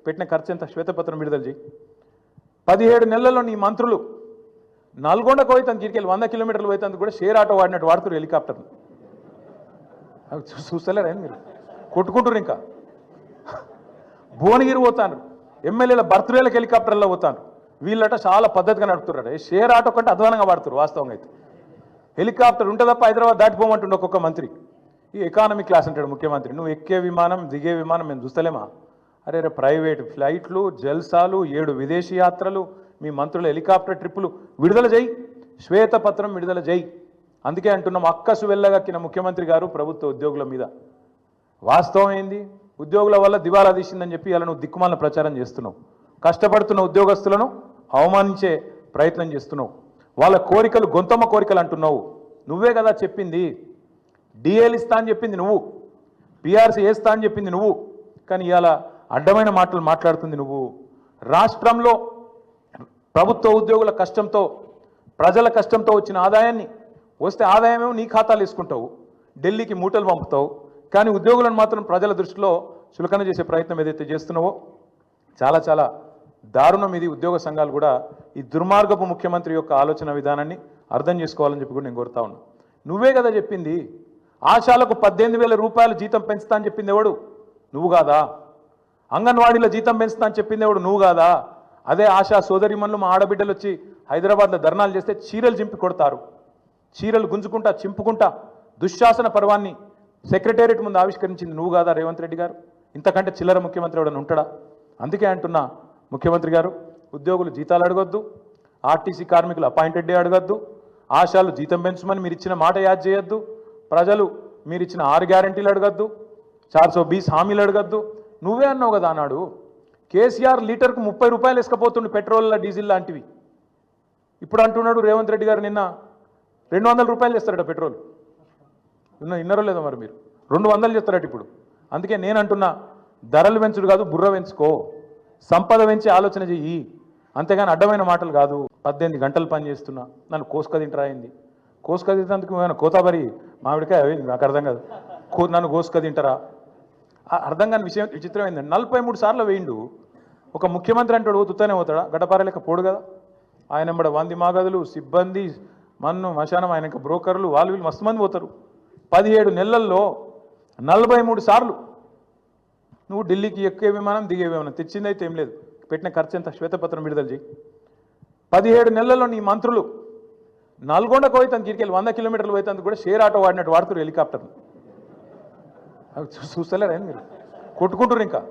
పెట్టిన ఖర్చు ఎంత శ్వేతపత్రం విడుదల చేయి. 17 నెలల్లో నీ మంత్రులు నల్గొండకు పోయితే గిరికెళ్ళి 100 కిలోమీటర్లు పోయితే కూడా షేర్ ఆటో వాడినట్టు వాడుతున్నారు హెలికాప్టర్లు. చూస్తలేరా మీరు? కొట్టుకుంటారు. ఇంకా భువనగిరి పోతాను, ఎమ్మెల్యేల బర్త్డేలకు హెలికాప్టర్లో పోతాను. వీళ్ళట చాలా పద్ధతిగా నడుపుతున్నారు. షేర్ ఆటో కంటే అధ్వానంగా వాడుతారు వాస్తవంగా అయితే. హెలికాప్టర్ ఉంటే తప్ప హైదరాబాద్ దాటిపోమంటుండే ఒక్కొక్క మంత్రి. ఈ ఎకానమీ క్లాస్ అంటాడు ముఖ్యమంత్రి. నువ్వు ఎక్కే విమానం దిగే విమానం మేము చూస్తలేమా? అరే రే ప్రైవేట్ ఫ్లైట్లు, జల్సాలు, 7 విదేశీ యాత్రలు, మీ మంత్రుల హెలికాప్టర్ ట్రిప్పులు విడుదల చేయి, శ్వేతపత్రం విడుదల చేయి. అందుకే అంటున్నాం, అక్కసు వెళ్ళగక్కిన ముఖ్యమంత్రి గారు ప్రభుత్వ ఉద్యోగుల మీద. వాస్తవం ఏంది? ఉద్యోగుల వల్ల దివాలా తీసిందని చెప్పి ఇలా నువ్వు దిక్కుమాల ప్రచారం చేస్తున్నావు. కష్టపడుతున్న ఉద్యోగస్తులను అవమానించే ప్రయత్నం చేస్తున్నావు. వాళ్ళ కోరికలు గొంతమ్మ కోరికలు అంటున్నావు. నువ్వే కదా చెప్పింది. డిఏలు ఇస్తా అని చెప్పింది నువ్వు, పిఆర్సీ వేస్తా అని చెప్పింది నువ్వు. కానీ ఇవాళ అడ్డమైన మాటలు మాట్లాడుతుంది నువ్వు. రాష్ట్రంలో ప్రభుత్వ ఉద్యోగుల కష్టంతో, ప్రజల కష్టంతో వచ్చిన ఆదాయాన్ని వస్తే ఆదాయమేమో నీ ఖాతాలు వేసుకుంటావు, ఢిల్లీకి మూటలు పంపుతావు. కానీ ఉద్యోగులను మాత్రం ప్రజల దృష్టిలో చులకన చేసే ప్రయత్నం ఏదైతే చేస్తున్నావో చాలా చాలా దారుణం. ఇది ఉద్యోగ సంఘాలు కూడా ఈ దుర్మార్గపు ముఖ్యమంత్రి యొక్క ఆలోచన విధానాన్ని అర్థం చేసుకోవాలని చెప్పి కూడా నేను కోరుతా ఉన్నా. నువ్వే కదా చెప్పింది. ఆశాలకు 18,000 రూపాయలు జీతం పెంచుతా అని చెప్పింది ఎవడు? నువ్వు కాదా? అంగన్వాడీల జీతం పెంచుతా అని చెప్పింది ఎవడు? నువ్వు కాదా? అదే ఆశా సోదరిమణులు మా ఆడబిడ్డలు వచ్చి హైదరాబాద్లో ధర్నాలు చేస్తే చీరలు చింపి కొడతారు. చీరలు గుంజుకుంటా చింపుకుంటా దుశ్శాసన పర్వాన్ని సెక్రటేరియట్ ముందు ఆవిష్కరించింది నువ్వు కాదా రేవంత్ రెడ్డి గారు? ఇంతకంటే చిల్లర ముఖ్యమంత్రి ఎవడని ఉంటాడా? అందుకే అంటున్నా ముఖ్యమంత్రి గారు, ఉద్యోగులు జీతాలు అడగొద్దు, ఆర్టీసీ కార్మికులు అపాయింటెడ్ డే అడగద్దు, ఆశాలు జీతం పెంచమని మీరు ఇచ్చిన మాట యాద్ చేయొద్దు, ప్రజలు మీరు ఇచ్చిన 6 గ్యారంటీలు అడగద్దు, 420 హామీలు అడగద్దు. నువ్వే అన్నావు కదా అన్నాడు. కేసీఆర్ లీటర్కు 30 రూపాయలు వేసుకపోతుండు పెట్రోల్ డీజిల్ లాంటివి. ఇప్పుడు అంటున్నాడు రేవంత్ రెడ్డి గారు నిన్న 200 రూపాయలు చేస్తారట పెట్రోల్. విన్నారో లేదో మరి మీరు? 200 చేస్తారట ఇప్పుడు. అందుకే నేను అంటున్నా, ధరలు పెంచుడు కాదు, బుర్ర పెంచుకో, సంపద పెంచి ఆలోచన చెయ్యి. అంతేగాని అడ్డమైన మాటలు కాదు. 18 గంటలు పని చేస్తున్నా, నన్ను కోసుక తింటరా అయింది. కోసుక తింటందుకు ఏమైనా కోతాబరి మామిడికాయ అయింది? నాకు అర్థం కాదు. నన్ను కోసుక తింటారా? అర్థం కాని విషయం విచిత్రం ఏంటంటే 43 సార్లు వేయిండు. ఒక ముఖ్యమంత్రి అంటాడు తుత్తనే పోతాడా? గడ్డపారలేక పోడు కదా. ఆయన ఎంబడ 100 మాగదులు, సిబ్బంది, మన్ను మశానం, ఆయన ఇంకా బ్రోకర్లు, వాళ్ళు వీళ్ళు మస్తు మంది పోతారు. 17 నెలల్లో 43 సార్లు నువ్వు ఢిల్లీకి ఎక్కే విమానం దిగే విమానం తెచ్చిందైతే ఏం లేదు. పెట్టిన ఖర్చు ఎంత శ్వేతపత్రం విడుదల చేయి. 17 నెలల్లో నీ మంత్రులు నల్గొండకు పోయితే గిరికెళ్ళి 100 కిలోమీటర్లు పోయితే కూడా షేర్ ఆటో వాడినట్టు వాడుతున్నారు హెలికాప్టర్లు. చూస్తలేరా మీరు? కొట్టుకుంటారు ఇంకా.